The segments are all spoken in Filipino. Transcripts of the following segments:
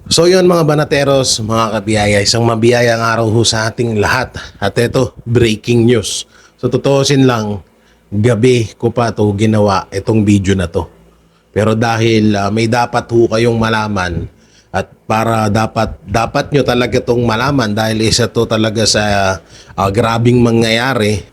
So yun mga banateros, mga kabiyaya, isang mabiyayang araw ho sa ating lahat. At ito, breaking news. So totoosin lang, gabi ko pa to ginawa itong video na to. Pero dahil may dapat ho kayong malaman at para dapat nyo talaga itong malaman dahil isa to talaga sa grabing mangyayari.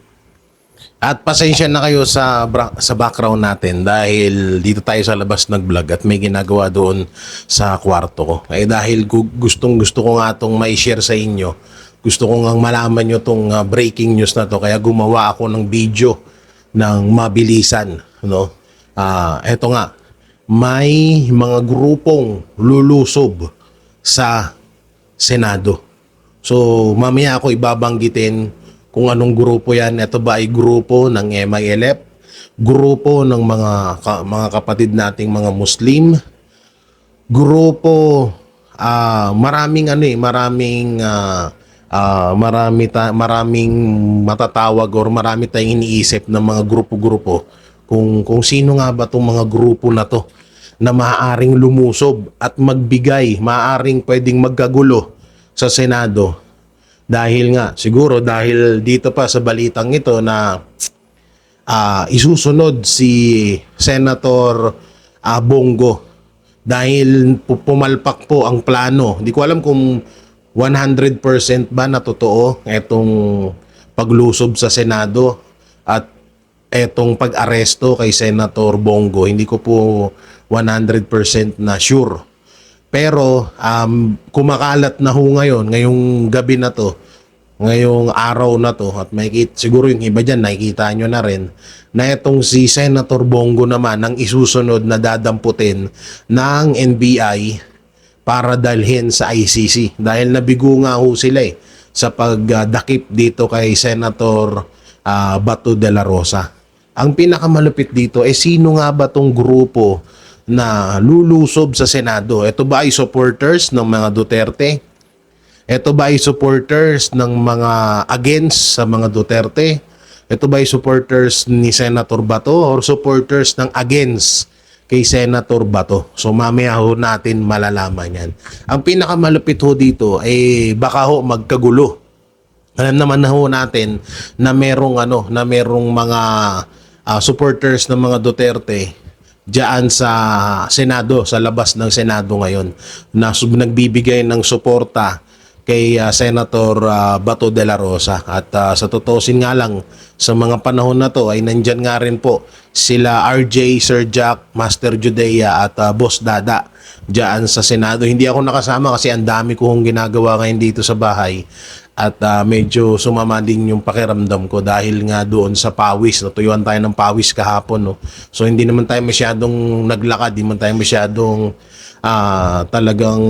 At pasensya na kayo sa background natin dahil dito tayo sa labas nag-vlog at may ginagawa doon sa kwarto ko. Eh dahil gusto ko nga itong mai-share sa inyo. Gusto ko nga malaman nyo itong breaking news na to kaya gumawa ako ng video ng mabilisan. No? Eto nga, may mga grupong lulusob sa Senado. So mamaya ako ibabanggitin kung anong grupo yan. Ito ba ay grupo ng MILF? Grupo ng mga kapatid nating mga Muslim? Grupo maraming matatawag or marami tayong iniisip ng mga grupo-grupo kung sino nga ba tong mga grupo na to na maaaring lumusob at magbigay, maaaring pwedeng magkagulo sa Senado. Dahil nga, siguro dahil dito pa sa balitang ito na isusunod si Senator Bongo dahil pumalpak po ang plano. Hindi ko alam kung 100% ba na totoo itong paglusob sa Senado at etong pag-aresto kay Senator Bongo. Hindi ko po 100% na sure. Pero kumakalat na ho ngayong gabi na to, ngayong araw na to, at siguro yung iba dyan nakikita nyo na rin, na itong si Senator Bongo naman ang isusunod na dadamputin ng NBI para dalhin sa ICC. Dahil nabigo nga ho sila sa pagdakip dito kay Senator Bato de la Rosa. Ang pinakamalupit dito sino nga ba tong grupo na lulusob sa Senado? Ito ba ay supporters ng mga Duterte? Ito ba ay supporters ng mga against sa mga Duterte? Ito ba ay supporters ni Senator Bato or supporters ng against kay Senator Bato? So mamaya ho natin malalaman yan. Ang pinakamalupit ho dito baka ho magkagulo. Alam naman na ho natin na merong mga supporters ng mga Duterte diyan sa Senado, sa labas ng Senado ngayon, na nagbibigay ng suporta kay Senator Bato de la Rosa. At sa totoosin nga lang, sa mga panahon na to ay nandyan nga rin po sila RJ, Sir Jack, Master Judea at Boss Dada diyan sa Senado. Hindi ako nakasama kasi ang dami kong ginagawa ngayon dito sa bahay. At medyo sumama din yung pakiramdam ko dahil nga doon sa pawis. Natuyuan tayo ng pawis kahapon. No? So hindi naman tayo masyadong naglakad, hindi naman tayo masyadong talagang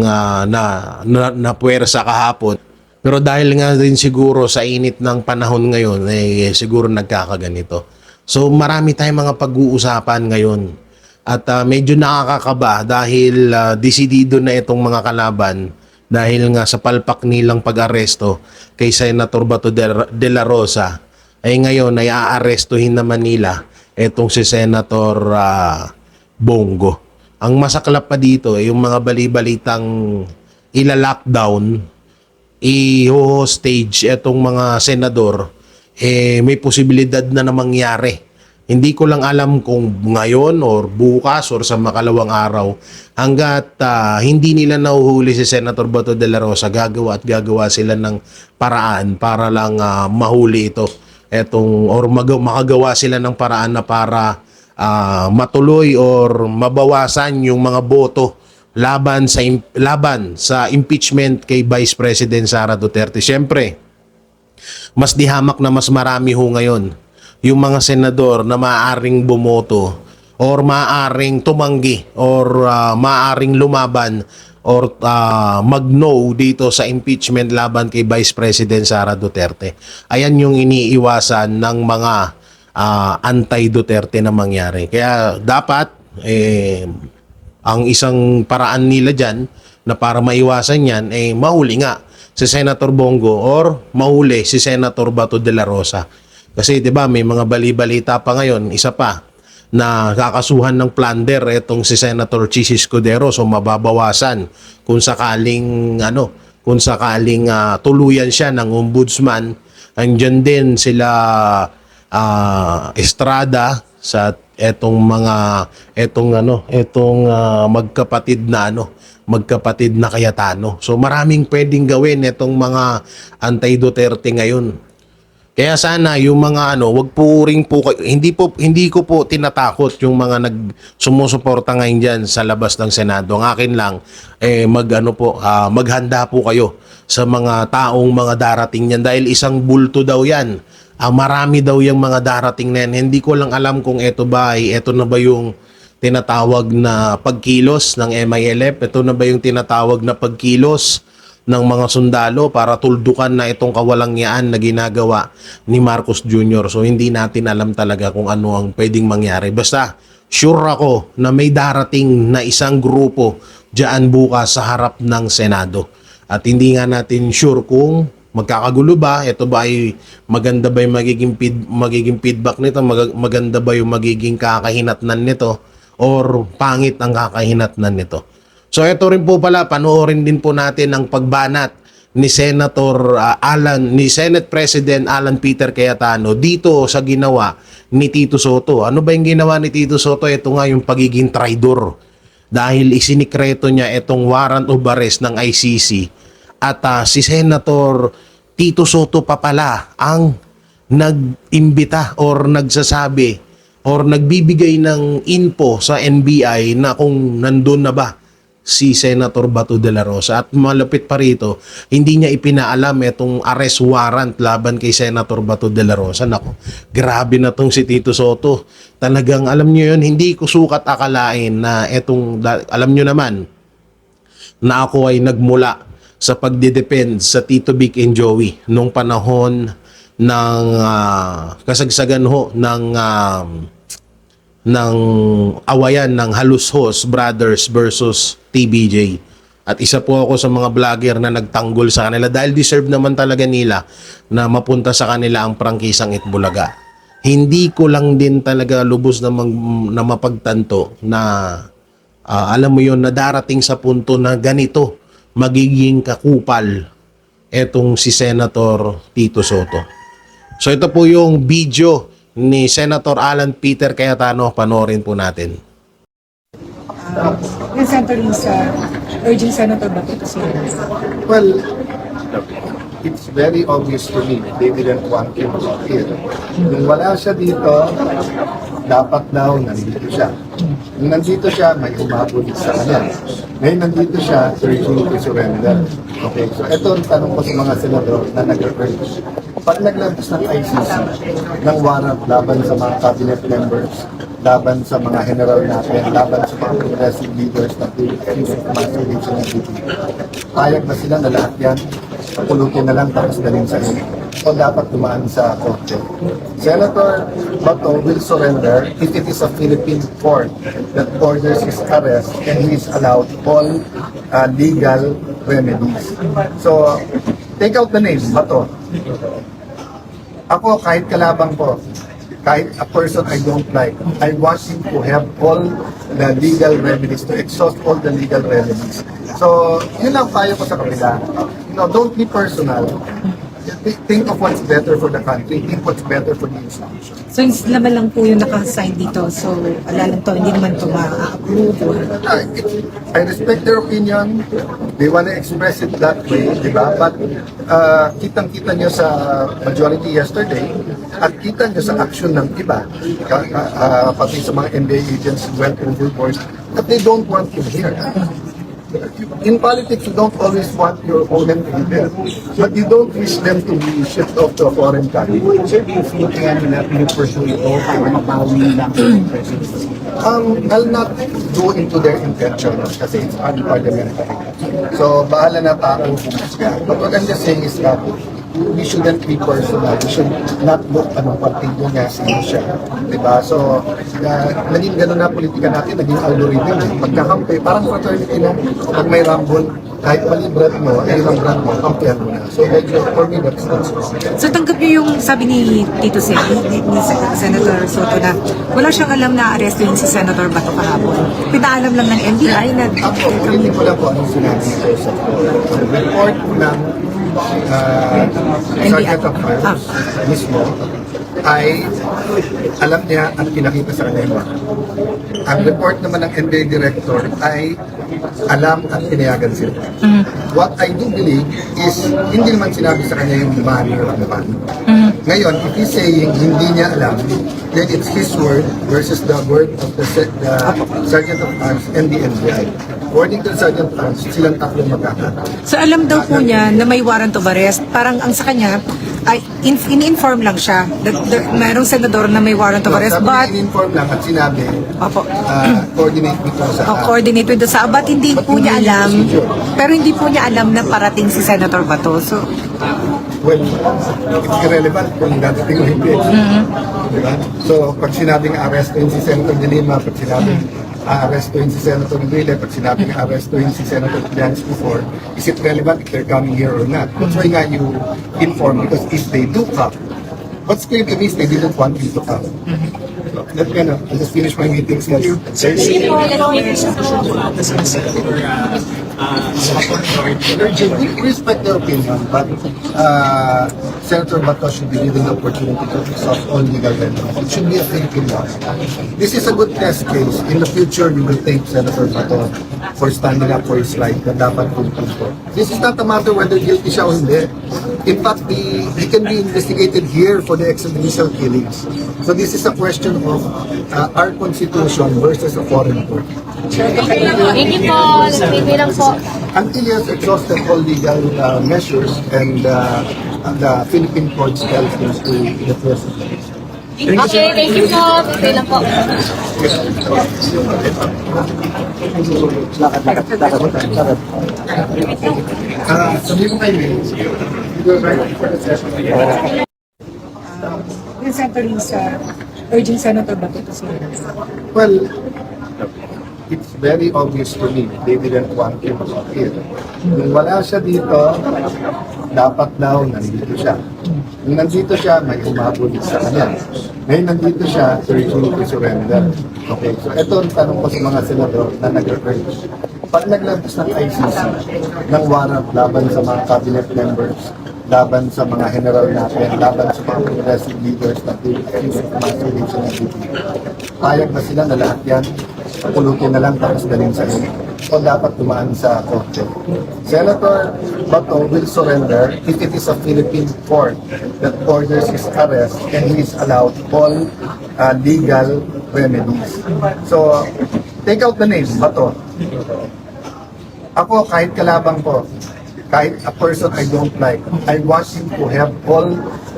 napuwersa kahapon. Pero dahil nga din siguro sa init ng panahon ngayon, siguro nagkakaganito. So marami tayong mga pag-uusapan ngayon. At medyo nakakakaba dahil desidido na itong mga kalaban dahil nga sa palpak nilang pag-aresto kay Senator Bato de la Rosa ay ngayon ay aarestuhin naman nila itong si Senator Bongo. Ang masaklap pa dito ay yung mga bali-balitang ila-lockdown, i-hostage itong mga senador, may posibilidad na mangyari. Hindi ko lang alam kung ngayon or bukas or sa makalawang araw hanggat hindi nila nahuhuli si Senator Bato de la Rosa, gagawa sila ng paraan para lang mahuli ito. Makagawa sila ng paraan na para matuloy or mabawasan yung mga boto laban sa impeachment kay Vice President Sara Duterte. Siyempre, mas dihamak na mas marami ho ngayon yung mga senador na maaaring bumoto or maaaring tumanggi or maaaring lumaban or mag-no dito sa impeachment laban kay Vice President Sara Duterte. Ayan yung iniiwasan ng mga anti-Duterte na mangyari. Kaya dapat ang isang paraan nila dyan na para maiwasan yan mahuli nga si Senator Bongo or mahuli si Senator Bato de la Rosa. Kasi 'di ba may mga bali-balita pa ngayon, isa pa na kakasuhan ng plunder etong si Senator Chis Escudero, so mababawasan kung sakaling tuluyan siya ng ombudsman. Andyan din sila Estrada sa magkapatid na Cayetano. So maraming pwedeng gawin itong mga anti-Duterte ngayon. Kaya sana yung mga wag po ring po hindi ko po tinatakot yung mga sumusuporta ngayon diyan sa labas ng Senado. Ang akin lang maghanda po kayo sa mga taong mga darating niyan dahil isang bulto daw 'yan. Marami daw yung mga darating na yan. Hindi ko lang alam kung ito na ba yung tinatawag na pagkilos ng MILF, ito na ba yung tinatawag na pagkilos ng mga sundalo para tuldukan na itong kawalangyaan na ginagawa ni Marcos Jr. So hindi natin alam talaga kung ano ang pwedeng mangyari. Basta sure ako na may darating na isang grupo diyan bukas sa harap ng Senado. At hindi nga natin sure kung magkakagulo ba, ito ba ay maganda ba yung magiging feedback nito, maganda ba yung magiging kakahinatnan nito, or pangit ang kakahinatnan nito. So ito rin po pala, panoorin din po natin ang pagbanat ni Senate President Alan Peter Cayetano dito sa ginawa ni Tito Soto. Ano ba yung ginawa ni Tito Soto? Ito nga yung pagiging traidor. Dahil isinikreto niya itong warrant of arrest ng ICC at si Senator Tito Soto pa pala ang nag-imbita or nagsasabi or nagbibigay ng info sa NBI na kung nandun na ba si Senator Bato de la Rosa. At malapit pa rito, hindi niya ipinaalam itong arrest warrant laban kay Senator Bato de la Rosa. Nako, grabe na tong si Tito Soto. Talagang alam niyo yun, hindi ko sukat akalain na alam niyo naman na ako ay nagmula sa pagdidepend sa Tito Vic and Joey nung panahon ng kasagsagan ho ng awayan ng Halushos Brothers versus TBJ. At isa po ako sa mga vlogger na nagtanggol sa kanila dahil deserve naman talaga nila na mapunta sa kanila ang prangkisang Itbulaga. Hindi ko lang din talaga lubos na mapagtanto na alam mo yon na darating sa punto na ganito magiging kakupal etong si Senator Tito Soto. So ito po yung video ni Senator Alan Peter Cayetano, panoorin po natin. Yung Senator Lisa urging Senator Bato to say Well, it's very obvious to me they didn't want him to appear. Kung wala siya dito, dapat daw nandito siya. Kung nandito siya, may umabot sa kanya. Ngayon nandito siya, urging to surrender. Okay, so ito ang tanong ko sa mga senador na nag-urge. Pag naglabas ng ICC ng warrant laban sa mga cabinet members, laban sa mga general natin, laban sa mga progressive leaders ng Philippines, mga solution ng PPP. Payag ba sila na lahat yan? Pulutin na lang tapos galing sa inyo. O dapat dumaan sa korte. Senator Bato will surrender if it is a Philippine court that orders his arrest and he is allowed all legal remedies. So, take out the name, Bato. Ako, kahit kalabang ko, kahit a person I don't like, I want him to have all the legal remedies, to exhaust all the legal remedies. So, yun lang payo ko sa kabila. Don't be personal. Think of what's better for the country. Think what's better for the institution. So yung naman lang po yung naka-sign dito. So alalang to, hindi naman to ma-approve or... I respect their opinion. They want to express it that way, di ba? But kitang-kita nyo sa majority yesterday at kita nyo sa action ng iba, pati sa mga NBA agents who went overboard, that they don't want him here. In politics, you don't always want your opponent to be there, but you don't wish them to be shipped off to a foreign country. Sir, do you feel kaya nila pinupursue ito para mapawin lang ang presidency? I'll not go into their intention kasi it's unparliamentary. So, bahala na tao. But what I'm just saying is that we shouldn't be personal. We should not look anong partido niya, sino siya. Diba? So, naging gano'n na politika natin, naging algorithm. Magkakampi, parang fraternity na, pag may rumble, kahit mali brand mo, ay ang brand mo, kampihan mo na. So medyo, for me, that's wrong. So tanggap niyo yung sabi ni Tito Sen, ni Senator Soto na wala siyang alam na arrestuin si Senator Bato kahapon. Pinaalam lang ng NBI na Ako, ulitin ko lang po anong sinabi ni Joseph. Ang report ng Sergeant of Arms mismo ay alam niya at pinakita sa kanya yung mga. Ang report naman ng NBI Director ay alam at pinayagan sila. What I do believe is hindi naman sinabi sa kanya yung manner of the man. Ngayon, if he's saying hindi niya alam, then it's his word versus the word of the Sergeant of Arms and the NBI. According to the Sergeant of Arms, silang tatlong magkakata. So alam daw po niya na may warrant of arrest. Parang ang sa kanya, ay in-inform lang siya. Mayroong senador na may warrant of arrest. Sabi But, niya, in-inform lang at sinabi, opo, coordinate dito sa coordinate with the sa but hindi po niya alam. Pero hindi po niya alam na parating si Senator Bato. So, well, it's irrelevant kung dadating o hindi. Diba? So, pag sinabing arrestuin si Senator De Lima, pag sinabing arrestuin si Senator Enrile, pag sinabing arrestuin si Senator Trillanes before, is it relevant if they're coming here or not? That's why nga you inform, because if they do come, what's clear to me is they didn't want you to come. So, let me know. I'll just finish my meetings. Yes. We respect their opinion, but Senator Bato should be given the opportunity to exhaust all legal remedies. It should be a thinking law. This is a good test case. In the future, we will thank Senator Bato for standing up for his right na dapat tuntun ko. This is not a matter whether guilty siya o hindi. In fact, he can be investigated here for the extrajudicial killings. So this is a question of our constitution versus a foreign court. Thank you po. Nag-TV lang po. Until he has exhausted all legal measures and the Philippine courts help him to the president. Okay, thank you po. TV lang po. Sabi mo kayo, yung Senator Lisa, urging Senator Bato to say. well, it's very obvious to me they didn't want him here. Nung wala siya dito, dapat daw nandito siya. Nung nandito siya, may umabot sa kanya. Ngayon nandito siya, urging to surrender. Okay, so ito ang tanong ko sa mga senador na nag-urge. Pag naglabas ng ICC, ng warrant laban sa mga cabinet members, laban sa mga general natin, laban sa mga progressive leaders na accused of masturbation ng DPP, payag na sila na lahat yan, pulutin na lang tapos dalhin sa inyo. O dapat dumaan sa korte. Senator Bato will surrender if it is a Philippine court that orders his arrest and he is allowed all legal remedies. So, take out the name, Bato. Ako, kahit kalabang ko, kahit a person I don't like, I want him to have all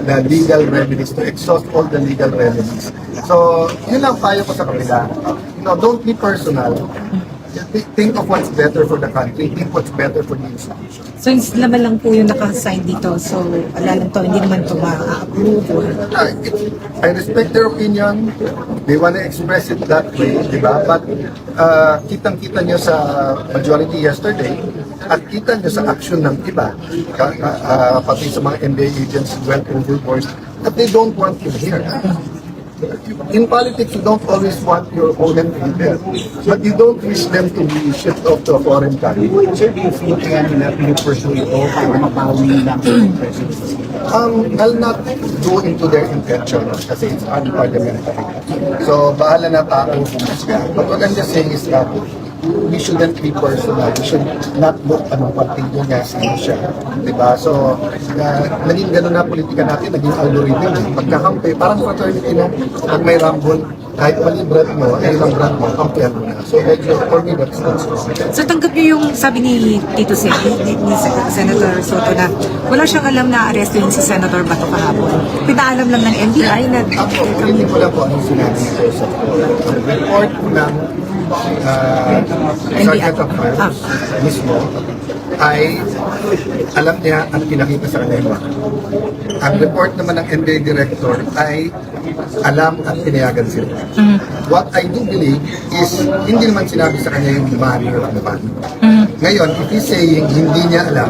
the legal remedies, to exhaust all the legal remedies. So, yun lang payo ko sa kabila. Don't be personal. Think of what's better for the country. Think what's better for the institution. So laman lang po yung nakasign dito. So wala lang to, hindi naman to ma-approve or... I respect their opinion. They want to express it that way, di ba? But kitang-kita nyo sa majority yesterday at kita nyo sa action ng iba, pati sa mga NBA agents went overboard, that they don't want you here. In politics, you don't always want your opponent in there, but you don't wish them to be shipped off to a foreign country. Sir, do you think kaya nila pinupursue ito para mabawi lang ang presidency? I'll not go into their intention kasi it's unparliamentary. So, bahala na tao humusga. But what I'm just saying is that we shouldn't be personal. We should not look anong partido niya, sino siya. Diba? So, naging gano'n na politika natin, naging algorithm. Pagkakampi, parang fraternity na, pag may rumble, kahit mali brand mo, ay ilang brand mo, kampihan mo na. So, for me, that's wrong. So tanggap niyo yung sabi ni Tito Sen, ni Senator Soto na wala siyang alam na arrestuin si Senator Bato kahapon. Pinaalam lang ng NBI na Ako, ulitin ko lang po anong sinabi ni Joseph. Ang report ng Sergeant of Arms mismo ay alam niya at pinakita sa kanya yung mga. Ang report naman ng NBI Director ay alam at pinayagan sila. What I do believe is hindi naman sinabi sa kanya yung manner of the man. Ngayon, if he's saying hindi niya alam,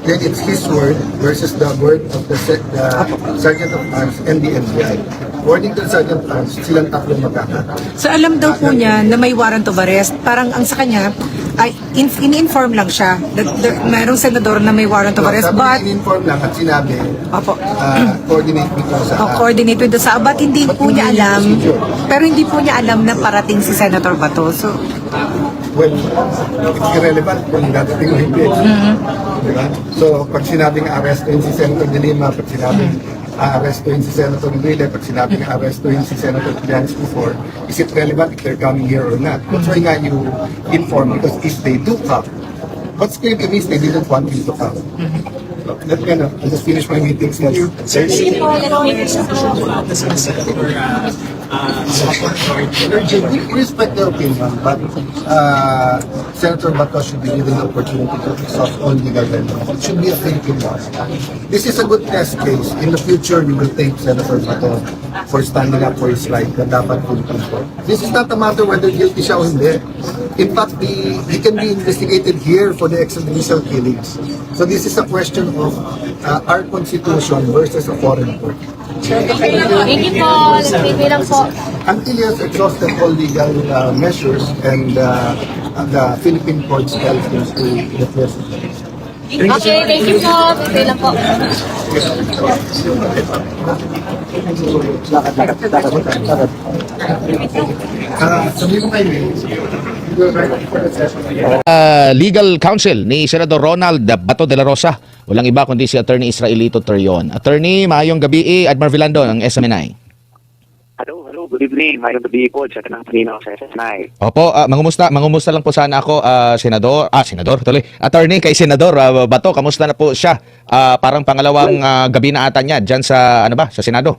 then it's his word versus the word of the Sergeant of Arms and the NBI. According to the Sergeant of Arms, silang tatlong magkakata. So alam daw po niya na may warrant of arrest. Parang ang sa kanya, ay in-inform lang siya. Mayroong senador na may warrant of arrest, Sabi but niya, in-inform lang at sinabi, opo, coordinate dito sa... coordinate with the sa but hindi po niya alam, pero hindi po niya alam na parating si Senator Bato. So, Well, it's irrelevant kung dadating o hindi. Diba? So, pag sinabing arrestuin si Senator De Lima, pag sinabing arrestuin si Senator Enrile, pag sinabing arrestuin si Senator Trillanes before, is it relevant if they're coming here or not? That's why nga you inform, because if they do come, what's clear to me is they didn't want you to come. Let me know. I'll just finish my meetings now. We respect their opinion, but Senator Bato should be given the opportunity to exhaust all legal remedies. It should be a Philippine law. This is a good test case. In the future, we will thank Senator Bato for standing up for his right na dapat Philippine court. This is not a matter whether guilty siya o hindi. In fact, he can be investigated here for the extrajudicial killings. So this is a question of our constitution versus a foreign court. Thank you po. TV lang po. Until he has exhausted all legal measures and the Philippine courts tells him to request. Okay, thank you po. TV lang po. Sabi mo kayo, Legal counsel ni Senador Ronald Bato de la Rosa. Walang iba kundi si Attorney Israelito Terion. Attorney, maayong gabi, Admar Vilando ng SMNI. Hello, good evening. Mayroon gabi po sa kanang kanina sa SNI. Opo, mangumusta lang po sana ako, Senador, tuloy. Attorney, kay Senador Bato, kamusta na po siya? Parang pangalawang gabi na ata niya dyan sa, sa Senado.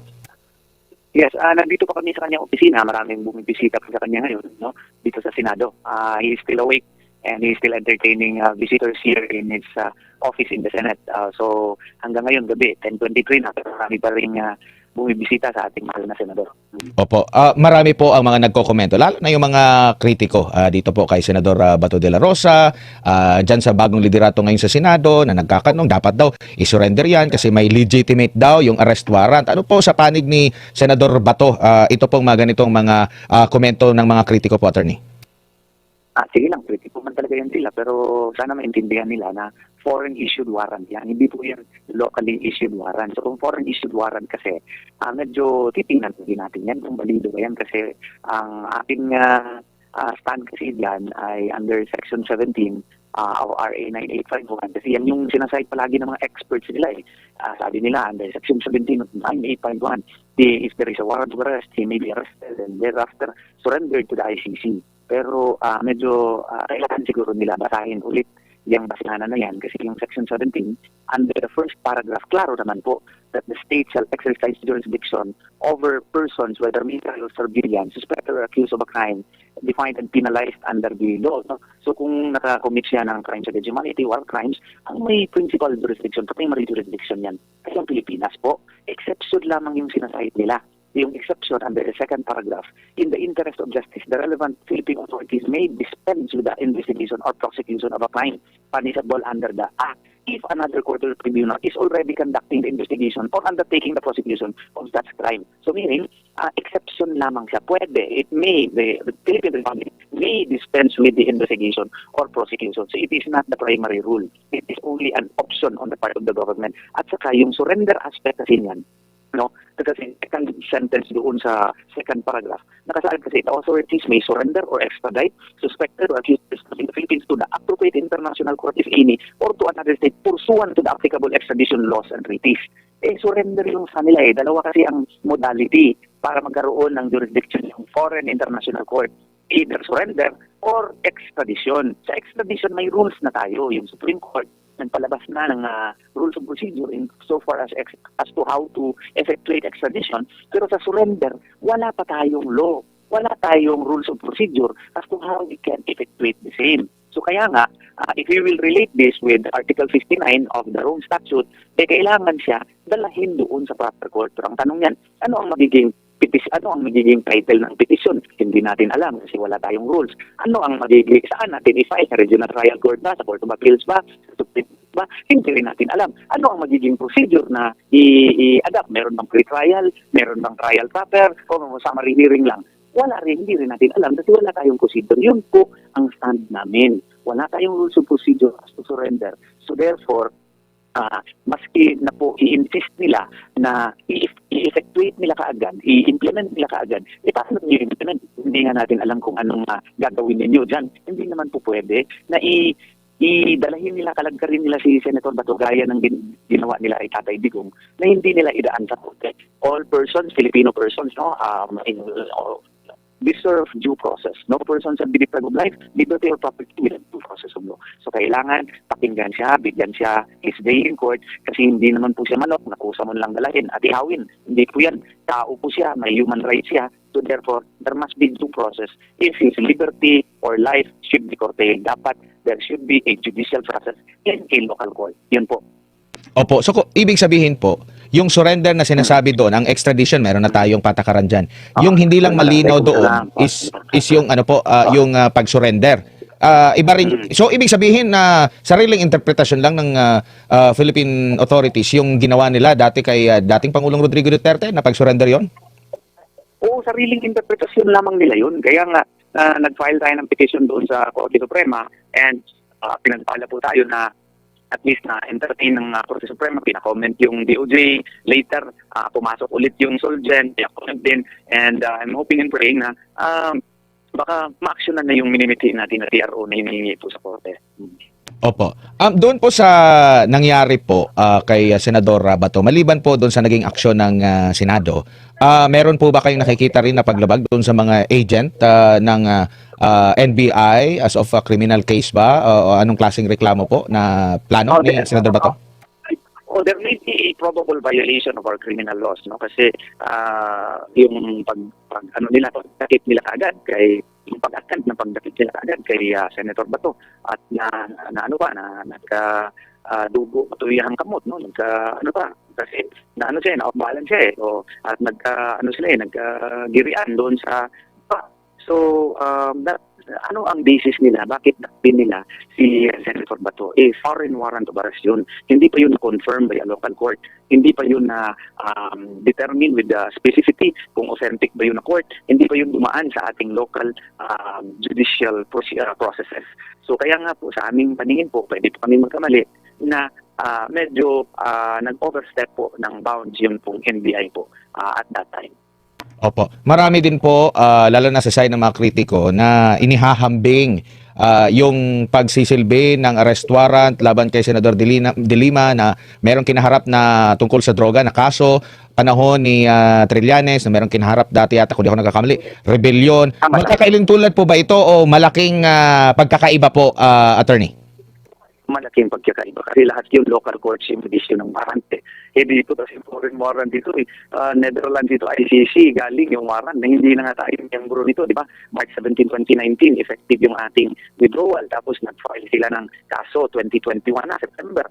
Yes, nandito pa kami sa kanyang opisina. Maraming bumibisita pa sa kanya ngayon, no? Dito sa Senado. He is still awake and he is still entertaining visitors here in his office in the Senate. So hanggang ngayon gabi, 10:23 na, pero marami pa rin bumibisita sa ating mahal na senador. Opo, marami po ang mga nagko-komento, lalo na yung mga kritiko dito po kay Senador Bato de la Rosa, dyan sa bagong liderato ngayon sa Senado na nagkakanong dapat daw isurrender yan kasi may legitimate daw yung arrest warrant. Ano po sa panig ni Senador Bato, ito pong mga ganitong mga komento ng mga kritiko po, Attorney? Sige lang, kritiko man talaga yan sila, pero sana maintindihan nila na foreign issued warrant yan. Hindi po yan locally issued warrant. So kung foreign issued warrant kasi, medyo titingnan din natin yan kung valido ba yan kasi ang ating stand kasi yan ay under Section 17 of RA 9851 kasi yan yung sinasite palagi ng mga experts nila eh. Sabi nila under Section 17 of 9851, if there is a warrant of arrest, he may be arrested and thereafter surrendered to the ICC. Pero medyo kailangan siguro nila basahin ulit yung basihanan na yan kasi yung Section 17, under the first paragraph, klaro naman po that the state shall exercise jurisdiction over persons, whether military or civilian, suspected or accused of a crime defined and penalized under the law. No? So kung nakakommit siya ng crimes against humanity, war crimes, ang may principal jurisdiction, primary jurisdiction yan. Kasi ang Pilipinas po, exception lamang yung sinasahit nila. Yung exception under the second paragraph, in the interest of justice, the relevant Philippine authorities may dispense with the investigation or prosecution of a crime punishable under the Act if another court or tribunal is already conducting the investigation or undertaking the prosecution of such crime. So meaning, exception lamang siya. Pwede, the Philippine Republic may dispense with the investigation or prosecution. So it is not the primary rule. It is only an option on the part of the government. At saka yung surrender aspect kasi niyan, no, kasi second sentence doon sa second paragraph. Nakasaad kasi the authorities may surrender or extradite suspected or accused in the Philippines to the appropriate international court if any or to another state pursuant to the applicable extradition laws and treaties. Surrender yung sa nila eh. Dalawa kasi ang modality para magkaroon ng jurisdiction yung foreign international court. Either surrender or extradition. Sa extradition may rules na tayo. Yung Supreme Court nagpalabas na ng rules of procedure in so far as to how to effectuate extradition. Pero sa surrender, wala pa tayong law. Wala tayong rules of procedure as to how we can effectuate the same. So kaya nga, if we will relate this with Article 59 of the Rome Statute, kailangan siya dalahin doon sa proper court. Pero ang tanong yan, ano ang magiging ano ang magiging title ng petition? Hindi natin alam kasi wala tayong rules. Ano ang magiging, saan natin i-file? Sa Regional Trial Court ba? Sa Court of Appeals ba? Sa Supreme Court ba? Hindi rin natin alam. Ano ang magiging procedure na i-adapt? Meron bang pre-trial? Meron bang trial proper? O summary hearing lang? Wala rin, hindi rin natin alam kasi wala tayong procedure. Yun po ang stand namin. Wala tayong rules of procedure as to surrender. So therefore, maski na po i-insist nila na i-effectuate nila kaagad, i-implement nila kaagad, paano nyo i-implement? Hindi nga natin alam kung anong gagawin ninyo dyan. Hindi naman po pwede na idalahin nila, kalagkarin nila si Senator Bato gaya ng ginawa nila ay Tatay Digong na hindi nila idaan sa korte. All persons, Filipino persons, no, deserve due process. No person shall be deprived of life, liberty, or property without due process of law. So kailangan pakinggan siya, bigyan siya his day in court kasi hindi naman po siya manok, nakusa mo lang dalahin at ihawin. Hindi po yan. Tao po siya, may human rights siya. So therefore, there must be due process. If his liberty or life should be curtailed, dapat there should be a judicial process in a local court. Yun po. Opo. So, ibig sabihin po, yung surrender na sinasabi doon, ang extradition, meron na tayong patakaran dyan. Yung hindi lang malinaw doon is yung ano po, yung pag-surrender. Iba rin, so ibig sabihin na sariling interpretasyon lang ng Philippine authorities yung ginawa nila dati kay dating Pangulong Rodrigo Duterte na pag-surrender yon? Oo, sariling interpretasyon lamang nila yun. Kaya nga, nag-file tayo ng petition doon sa Korte Suprema and pinagpala po tayo na at least na entertain ng Korte Suprema, pinacomment yung DOJ, later pumasok ulit yung Solgen, pinacomment din, and I'm hoping and praying na baka ma-actionan na yung minimiti natin na TRO na hinihingi po sa Korte. Opo. Doon po sa nangyari po kay Senador Bato, maliban po doon sa naging aksyon ng Senado, meron po ba kayong nakikita rin na paglabag doon sa mga agent ng NBI as of a criminal case ba? O anong klaseng reklamo po na plano ni Senador Bato? There may be a probable violation of our criminal laws, no? Kasi yung pag ano nila, pagdakip nila agad kay yung pag-attempt na pagdakip nila agad kay Senator Bato at na dugo matuyahang kamot, no? Ano pa, kasi na ano siya, na-off-balance siya eh. So, at nagkagirian doon sa so ano ang basis nila? Bakit nakpin nila si Senator Bato? Foreign warrant of arrest yun. Hindi pa yun na-confirm by a local court. Hindi pa yun na determine with the specificity kung authentic ba yun na court. Hindi pa yun dumaan sa ating local judicial processes. So kaya nga po sa aming paningin po, pwede po kami magkamali na medyo nag-overstep po ng bounds yung pong NBI po at that time. Opo. Marami din po, lalo na sa side ng mga kritiko, na inihahambing yung pagsisilbi ng arrest warrant laban kay Senador De Lima na merong kinaharap na tungkol sa droga na kaso, panahon ni Trillanes na merong kinaharap dati yata kung di ako nagkakamali, rebellion. Magkakailang tulad po ba ito o malaking pagkakaiba po, attorney? Malaking pagkakaiba kasi lahat yung local courts yung issue ng warrant eh. Dito kasi foreign warrant dito eh. Netherlands dito, ICC, galing yung warrant na hindi na nga tayo miyembro nito, di ba? March 17, 2019, effective yung ating withdrawal. Tapos nag-file sila ng kaso 2021 na September.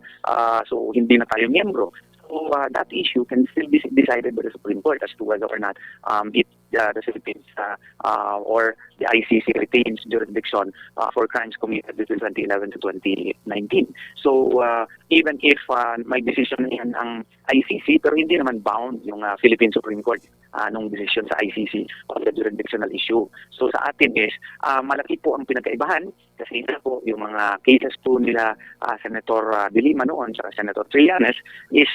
So hindi na tayo miyembro. So that issue can still be decided by the Supreme Court as to whether or not the Philippines or the ICC retains jurisdiction for crimes committed between 2011 to 2019. So even if may decision yan ang ICC, pero hindi naman bound yung Philippine Supreme Court nung decision sa ICC on the jurisdictional issue. So sa atin is malaki po ang pinagkaibahan kasi ito po yung mga cases po nila Senator De Lima noon at Senator Trillanes is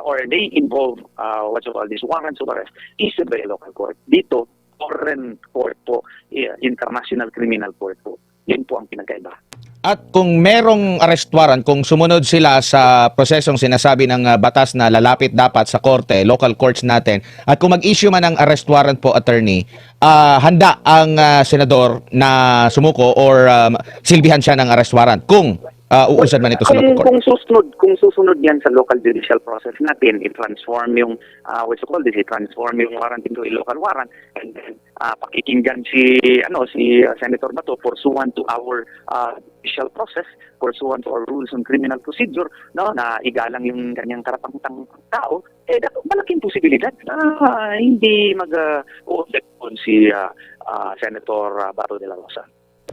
or they involve what you call this warrants of arrest issued by a local court. Dito, foreign court po, international criminal court po. Yun po ang pinagkaiba. At kung merong arrest warrant, kung sumunod sila sa prosesong sinasabi ng batas na lalapit dapat sa korte, local courts natin, at kung mag-issue man ng arrest warrant po, attorney, handa ang senador na sumuko or silbihan siya ng arrest warrant kung uusad man ito sa local court? Kung susunod yan sa local judicial process natin, i-transform yung i-transform yung warrant into a local warrant, and then pakikinggan si Senator Bato pursuant to our judicial process, pursuant to our rules on criminal procedure, no, na igalang yung kanyang karapatang tao, malaking posibilidad na hindi mag-object si Senator Bato de la Rosa.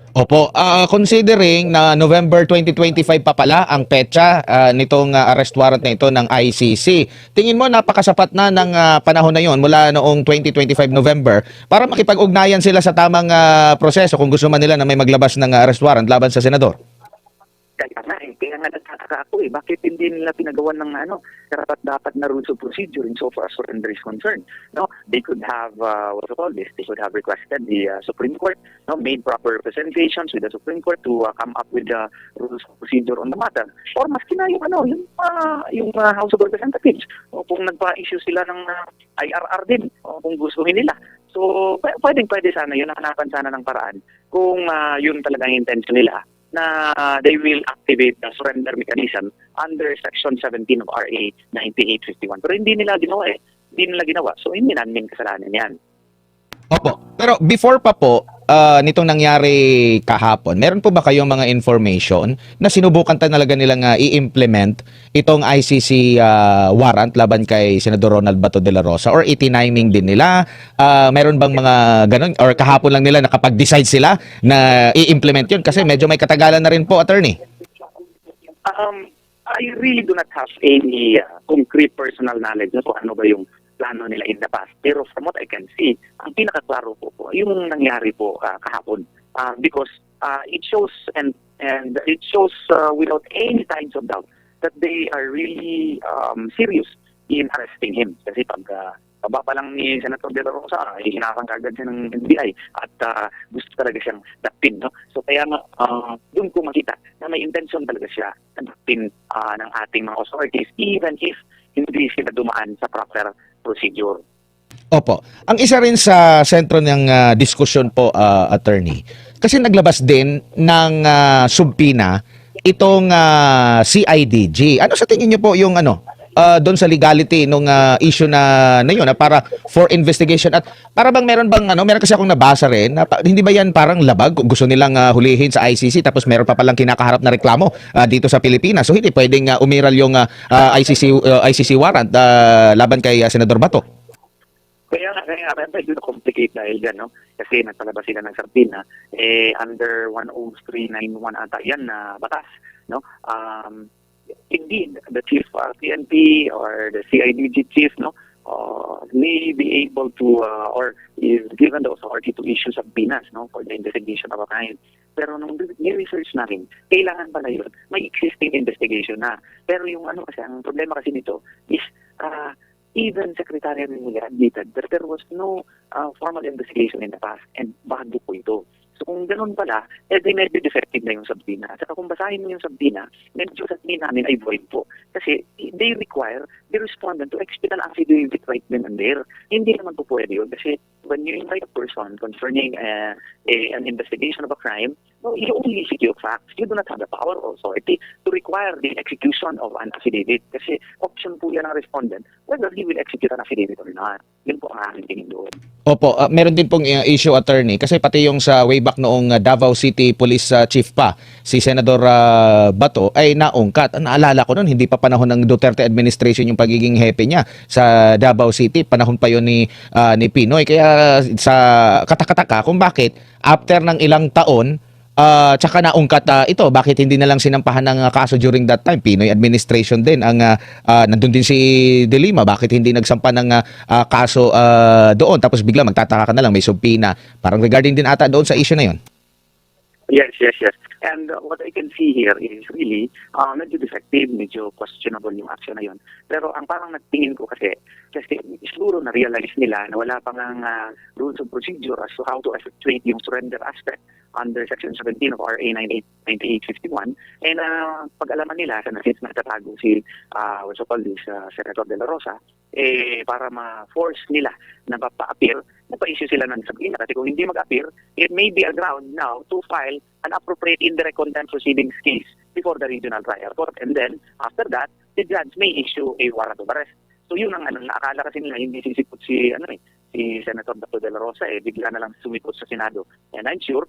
Opo, considering na November 2025 pa pala ang petsa nitong arrest warrant na ito ng ICC, tingin mo napakasapat na ng panahon na yon mula noong 2025 November para makipag-ugnayan sila sa tamang proseso kung gusto man nila na may maglabas ng arrest warrant laban sa senador? Kaya nga nagtataka ako bakit hindi nila pinagawan ng karapat-dapat na rules of procedure in so far as surrender is concerned. No, they could have they could have requested the Supreme Court, no, made proper representations with the Supreme Court to come up with the rules of procedure on the matter. Or maski na yung House of Representatives, o kung nagpa-issue sila ng IRR din, o kung gustuhin nila. So pwede sana yun, hanapan sana ng paraan kung yun talaga yung intention nila, na they will activate the surrender mechanism under Section 17 of RA 9851. Pero hindi nila ginawa Hindi nila ginawa. So hindi namin kasalanan yan. Opo. Pero before pa po nitong nangyari kahapon, meron po ba kayong mga information na sinubukan talaga nilang i-implement itong ICC warrant laban kay Senador Ronald Bato de la Rosa, or itiniming din nila? Meron bang mga ganun, or kahapon lang nila nakapag-decide sila na i-implement yun? Kasi medyo may katagalan na rin po, attorney. I really do not have any concrete personal knowledge na kung ano ba yung plano nila in the past. Pero from what I can see, ang pinakaklaro po yung nangyari po kahapon. Because it shows and it shows without any kinds of doubt that they are really serious in arresting him. Kasi pag baba pa lang ni Senator De La Rosa, hinakang kagad siya ng NBI at gusto talaga siyang dakpin. No? So kaya nga, doon ko makita na may intention talaga siya na dakpin ng ating mga authorities, even if hindi sila dumaan sa proper procedure. Opo. Ang isa rin sa sentro ng diskusyon po, attorney, kasi naglabas din ng subpina itong CIDG. Ano sa tingin niyo po yung doon sa legality nung issue na yun, para for investigation, at para bang meron kasi akong nabasa rin na hindi ba yan parang labag, gusto nilang hulihin sa ICC tapos meron pa palang kinakaharap na reklamo dito sa Pilipinas, so hindi pwedeng umiral yung ICC warrant laban kay Senador Bato. Kaya medyo na-complicate dahil dyan, no? Kasi nagpalabas sila ng sartina, under 10391 ata yan na batas, no? Indeed, the chief PNP or the CIDG chief, no, may be able to or is given the authority to issue subpoenas, no, for the investigation of a crime. Pero nung ni-research namin, kailangan pala yun, may existing investigation na. Pero yung kasi, ang problema kasi nito is even Secretary Remulla admitted that there was no formal investigation in the past, and bago po ito. So kung ganun pala, di medyo defective na yung subpoena. Saka kung basahin mo yung subpoena, medyo sa tingin namin ay void po. Kasi they require the respondent to expedite an affidavit right then and there. Hindi naman po pwede yun. Kasi when you invite a person concerning an investigation of a crime, no, you only secure facts. You do not have the power or authority to require the execution of an affidavit. Kasi option po yan ng respondent whether he will execute an affidavit or not. Yun po ang aking tingin doon. Opo, meron din pong issue, attorney, kasi pati yung sa way back noong Davao City Police Chief pa, si Senador Bato, ay naungkat. Naalala ko noon, hindi pa panahon ng Duterte administration yung pagiging hepe niya sa Davao City. Panahon pa yun ni Pinoy. Kaya sa katakataka kung bakit after ng ilang taon, tsaka naungkat ito, bakit hindi na lang sinampahan ng kaso during that time? Pinoy administration din ang nandun din si De Lima, bakit hindi nagsampa ng kaso doon, tapos bigla magtataka ka na lang may subpoena, parang regarding din ata doon sa issue na yon. Yes. And what I can see here is really medyo defective, medyo questionable yung action na yun. Pero ang parang nagtingin ko kasi siguro na-realize nila na wala pang rules of procedure as to how to effectuate yung surrender aspect under Section 17 of RA 9851. And pag-alaman nila, since nagtatago si Senator De La Rosa, para ma-force nila na pa-appear, napa-issue sila ng subpoena. Kasi kung hindi mag-appear, it may be a ground now to file an appropriate indirect contempt proceedings case before the regional trial court. And then, after that, the judge may issue a warrant of arrest. So yun ang naakala kasi nila, hindi sisipot si Senator Bato de la Rosa, bigla na lang sumipot sa Senado. And I'm sure,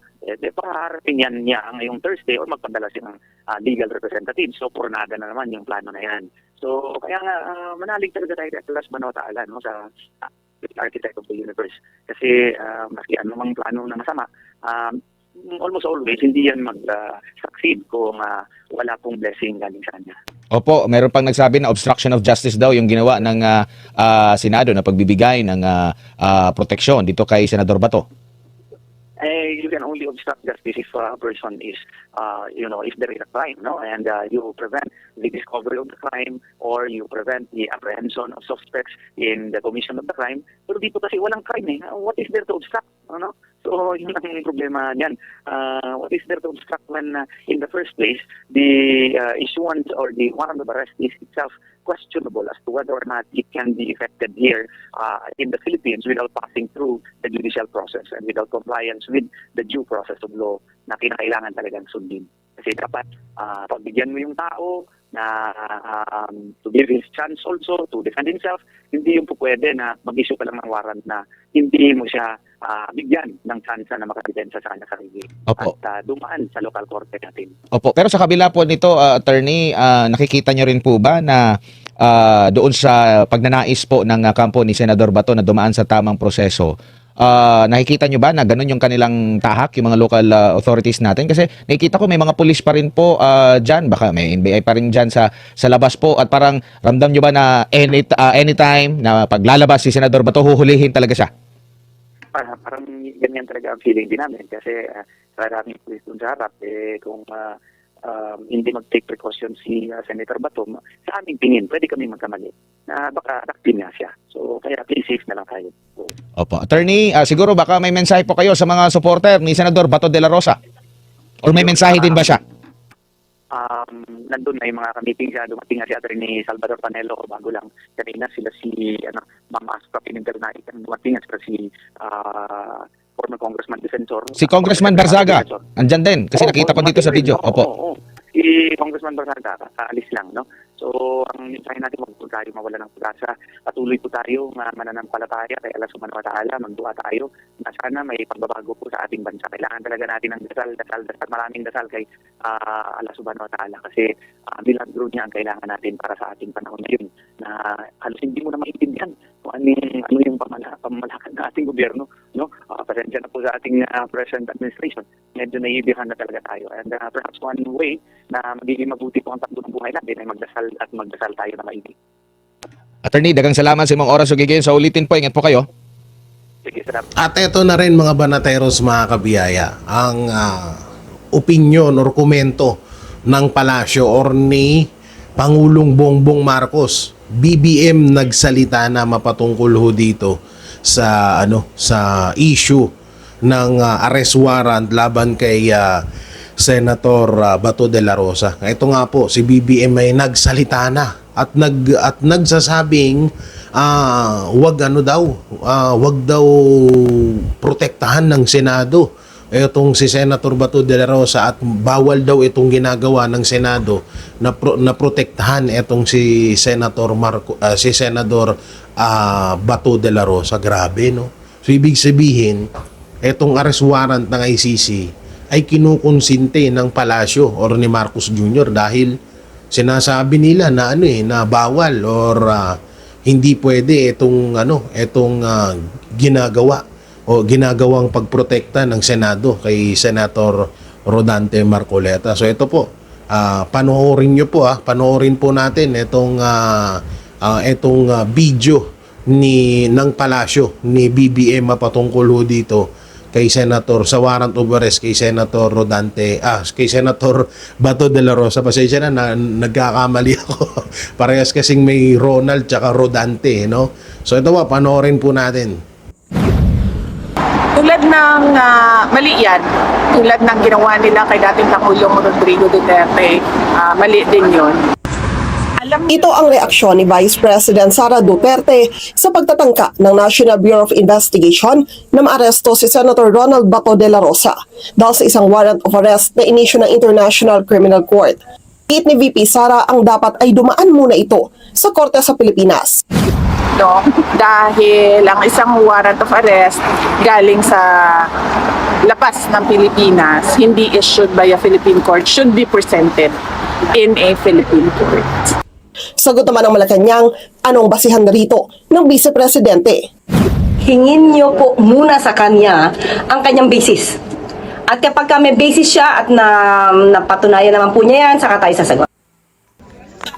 paharapin yan niya ngayong Thursday or magpadala siya ng legal representative. So, pornada na naman yung plano na yan. So, kaya nga, manalig talaga tayo at last manotaalan sa architect of the universe. Kasi, maski anumang plano na masama, almost always, hindi yan mag-succeed kung wala pong blessing galing sa kanya. Opo, meron pang nagsabi na obstruction of justice daw yung ginawa ng Senado na pagbibigay ng proteksyon dito kay Senador Bato. You can only obstruct justice if a person is, if there is a crime, no? And you prevent the discovery of the crime or you prevent the apprehension of suspects in the commission of the crime. Pero dito kasi walang crime eh. What is there to obstruct? No? So, yun ang problema niyan. What is there to obstruct when, in the first place, the issuance or the warrant of arrest is itself questionable as to whether or not it can be effected here in the Philippines without passing through the judicial process and without compliance with the due process of law na kinakailangan talagang sundin. Kasi dapat pagbigyan mo yung tao na to give his chance also to defend himself, hindi yung pwede na mag-issue ka lang ng warrant na hindi mo siya bigyan ng chance na makadepensya sa kanya sarili. Opo. At dumaan sa local court natin. Opo, pero sa kabila po nito, attorney, nakikita nyo rin po ba na doon sa pagnanais po ng kampo ni Senador Bato na dumaan sa tamang proseso, nakikita nyo ba na ganun yung kanilang tahak, yung mga local authorities natin? Kasi nakikita ko may mga pulis pa rin po dyan, baka may NBI pa rin dyan sa labas po, at parang ramdam nyo ba na anytime na paglalabas si Senador Bato, huhulihin talaga siya? Parang ganyan talaga ang feeling din namin kasi maraming pulis doon sa harap kung hindi mag-take precaution si Senator Bato, sa aming tingin, pwede kami magkamali na baka raktin nga siya. So, kaya play safe na lang tayo. So, Opo. Attorney, siguro baka may mensahe po kayo sa mga supporter ni Senador Bato de la Rosa? Or may mensahe din ba siya? Nandun na yung mga ka-meeting siya, dumating nga si Atty. Salvador Panelo bago lang kanina sila si Ma'am Astra Pininternaik, dumating nga si former Congressman Defensor. Si Congressman Barzaga, andyan din, kasi nakita ko dito sa video. Opo. Oo. Si Congressman Barzaga, kaalis lang, no? So, ang mensahe natin, huwag po tayo mawala ng pag-asa. Patuloy po tayo mananampalataya kay Allah Subhanahu wa Ta'ala, magdua tayo na sana may pagbabago po sa ating bansa. Kailangan talaga natin ng dasal, maraming dasal kay Allah Subhanahu wa Ta'ala kasi milagro niya ang kailangan natin para sa ating panahon ngayon na halos hindi mo na maintindihan kung ano yung pamalakad ng ating gobyerno, no? Pasensya na po sa ating present administration. Medyo naiibihan na talaga tayo. And perhaps one way na magiging mabuti po ang takbo ng buhay natin ay magdasal tayo na maigi. Attorney, dagang salamat sa imong oras. Ugigayon sa ulitin po. Ingat po kayo. Sige, salamat. At eto na rin mga banateros, mga kabiyaya, ang opinion or komento ng palasyo or ni Pangulong Bongbong Marcos. BBM nagsalita na mapatungkol ho dito sa issue ng arrest warrant laban kay Senator Bato de la Rosa. Ito nga po, si BBM ay nagsalita na at nagsasabing wag daw protektahan ng Senado itong si Senator Bato de la Rosa at bawal daw itong ginagawa ng Senado na protektahan itong si Senator Bato de la Rosa. Grabe, no? So ibig sabihin, itong arrest warrant ng ICC ay kinukonsinte ng palasyo or ni Marcos Jr. dahil sinasabi nila na na bawal or hindi pwede itong ginagawa o ginagawang pagprotekta ng Senado kay Senator Rodante Marcoleta. So ito po, panoorin po natin itong video ng palasyo ni BBM patungkol ho dito kay Senator sa warrant of arrest kay Senator kay Senator Bato de la Rosa. Pasensya na nagkakamali ako. Parehas kasing may Ronald tsaka Rodante, no? So ito po, panoorin po natin. Tulad ng mali yan, tulad ng ginawa nila kay dating Pangulong Rodrigo Duterte, mali din yun. Ito ang reaksyon ni Vice President Sara Duterte sa pagtatangka ng National Bureau of Investigation na maaresto si Senator Ronald Bato de la Rosa dahil sa isang warrant of arrest na inisyu ng International Criminal Court. Hit ni VP Sara ang dapat ay dumaan muna ito sa korte sa Pilipinas. No? Dahil ang isang warrant of arrest galing sa labas ng Pilipinas, hindi issued by a Philippine court, should be presented in a Philippine court. Sagot naman ng Malacanang, anong basihan rito ng Vice Presidente? Hingin niyo po muna sa kanya ang kanyang basis. At kapag may basis siya at napatunayan naman po niya yan, saka tayo sasagot.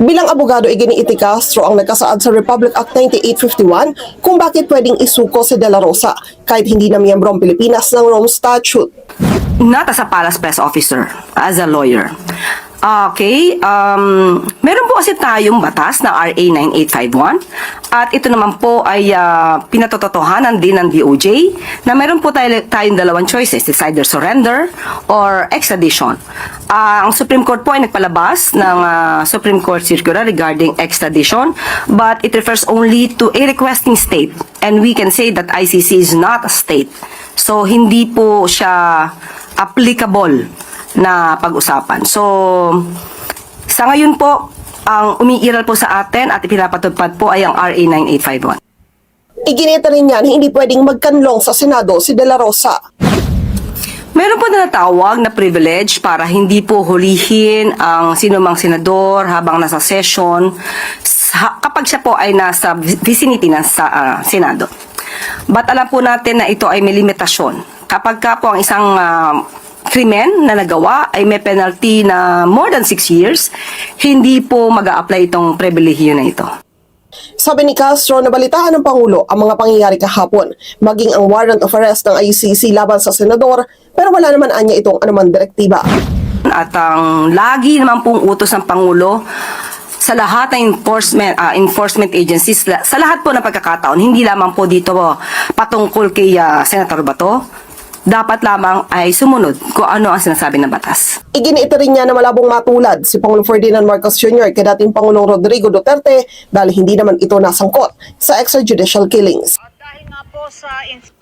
Bilang abogado, Iginiiti Castro ang nagkasaad sa Republic Act 9851 kung bakit pwedeng isuko si De La Rosa kahit hindi na miyembro ang Pilipinas ng Rome Statute. Not as a palace press officer, as a lawyer. Okay, meron po kasi tayong batas na RA 9851 at ito naman po ay pinatototohanan din ng DOJ na meron po tayong dalawang choices, it's either surrender or extradition. Ang Supreme Court po ay nagpalabas ng Supreme Court circular regarding extradition, but it refers only to a requesting state and we can say that ICC is not a state. So hindi po siya applicable na pag-usapan. So, sa ngayon po, ang umiiral po sa atin at ipinapatupad po ay ang RA 9851. Iginita rin niya na hindi pwedeng magkanlong sa Senado si De La Rosa. Meron po na natawag na privilege para hindi po hulihin ang sinumang senador habang nasa session kapag siya po ay nasa vicinity ng Senado. But alam po natin na ito ay may limitasyon. Kapag ka po ang isang krimen na nagawa ay may penalty na more than 6 years, hindi po mag-a-apply itong pribilehiyo na ito. Sabi ni Castro, nabalitaan ng Pangulo ang mga pangyayari kahapon, maging ang warrant of arrest ng ICC laban sa senador, pero wala naman anya itong anuman direktiba. At ang lagi naman pong utos ng Pangulo sa lahat ng enforcement agencies, sa lahat po ng pagkakataon, hindi lamang po dito patungkol kay Senator Bato, dapat lamang ay sumunod kung ano ang sinasabi ng batas. Iginiita rin niya na malabong matulad si Pangulong Ferdinand Marcos Jr. kay dating Pangulong Rodrigo Duterte dahil hindi naman ito nasangkot sa extrajudicial killings.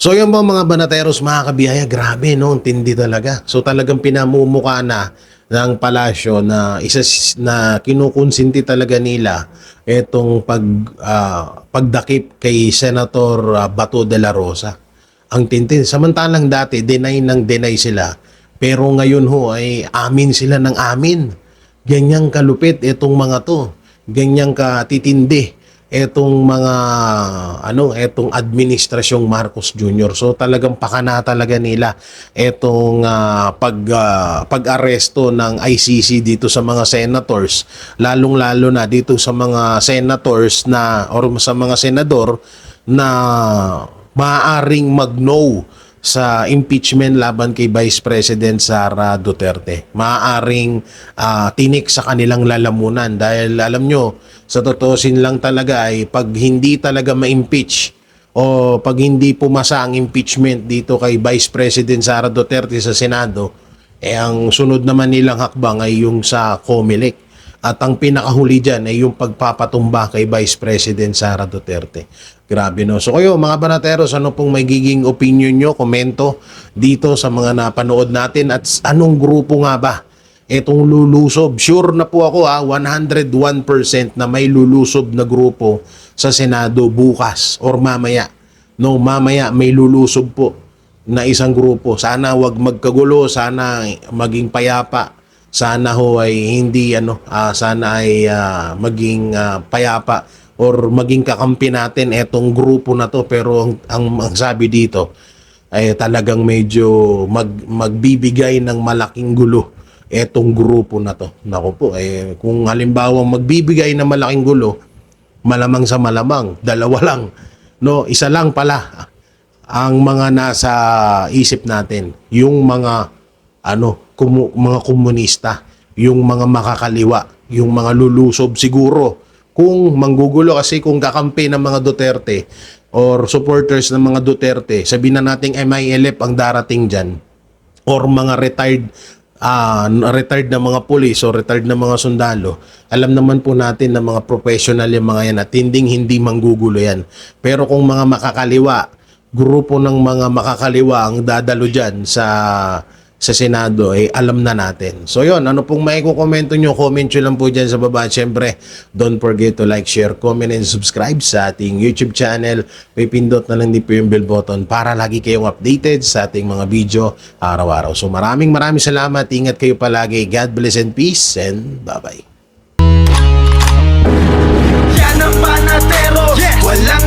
So yung mga banateros, mga kabiyaya, grabe no, tindi talaga. So talagang pinamumuka na ng palasyo na isa na kinukonsinti talaga nila itong pagdakip kay Senator Bato de la Rosa. Ang tintin. Samantalang dati, deny sila. Pero ngayon ho ay amin sila ng amin. Ganyang kalupit itong mga to. Ganyang katitindi itong mga itong administrasyong Marcos Jr. So talagang pakana talaga nila itong pag-aresto ng ICC dito sa mga senators, lalong-lalo na dito sa mga senators na or sa mga senador na maaaring mag-no sa impeachment laban kay Vice President Sara Duterte. Maaaring tinik sa kanilang lalamunan dahil alam nyo, sa totoosin lang talaga ay pag hindi talaga ma-impeach o pag hindi pumasa ang impeachment dito kay Vice President Sara Duterte sa Senado, ang sunod naman nilang hakbang ay yung sa COMELEC. At ang pinakahuli dyan ay yung pagpapatumba kay Vice President Sara Duterte. Grabe no. So kayo mga banateros, ano pong magiging opinion nyo, komento dito sa mga napanood natin at anong grupo nga ba itong lulusob? Sure na po ako 101% na may lulusob na grupo sa Senado bukas or mamaya. No, mamaya may lulusob po na isang grupo. Sana wag magkagulo, sana maging payapa. Sana ho ay hindi sana ay maging payapa or maging kakampi natin etong grupo na to, pero ang sabi dito ay talagang medyo magbibigay ng malaking gulo etong grupo na to. Nako po, kung halimbawa magbibigay ng malaking gulo, malamang sa malamang dalawa lang, no, isa lang pala ang mga nasa isip natin, yung mga mga komunista, yung mga makakaliwa, yung mga lulusob siguro. Kung manggugulo kasi kung kakampi ng mga Duterte or supporters ng mga Duterte, sabihin na nating MILF ang darating dyan or mga retired retired na mga pulis o retired na mga sundalo, alam naman po natin na mga professional yung mga yan at hindi manggugulo yan. Pero kung mga makakaliwa, grupo ng mga makakaliwa ang dadalo dyan sa Senado, alam na natin. So yun, ano pong may kukomento nyo, comment nyo lang po dyan sa baba. Siyempre, don't forget to like, share, comment, and subscribe sa ating YouTube channel. Pipindot na lang din po yung bell button para lagi kayong updated sa ating mga video araw-araw. So maraming salamat. Ingat kayo palagi. God bless and peace, and bye-bye. Yan ang panatero, walang